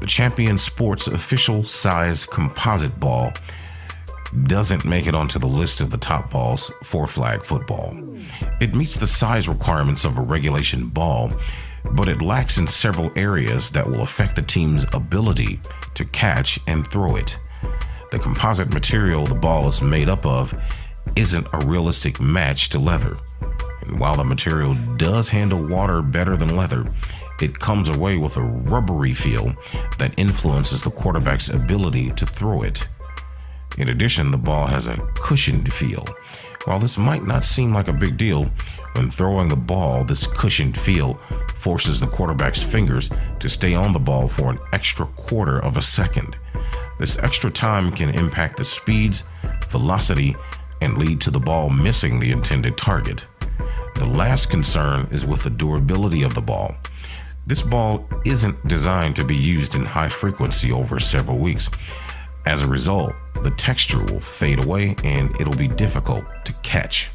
The Champion Sports official size composite ball doesn't make it onto the list of the top balls for flag football. It meets the size requirements of a regulation ball, but it lacks in several areas that will affect the team's ability to catch and throw it. The composite material the ball is made up of isn't a realistic match to leather. And while the material does handle water better than leather, it comes away with a rubbery feel that influences the quarterback's ability to throw it. In addition, the ball has a cushioned feel. While this might not seem like a big deal, when throwing the ball, this cushioned feel forces the quarterback's fingers to stay on the ball for an extra quarter of a second. This extra time can impact the speeds, velocity, and lead to the ball missing the intended target. The last concern is with the durability of the ball. This ball isn't designed to be used in high frequency over several weeks. As a result, the texture will fade away and it'll be difficult to catch.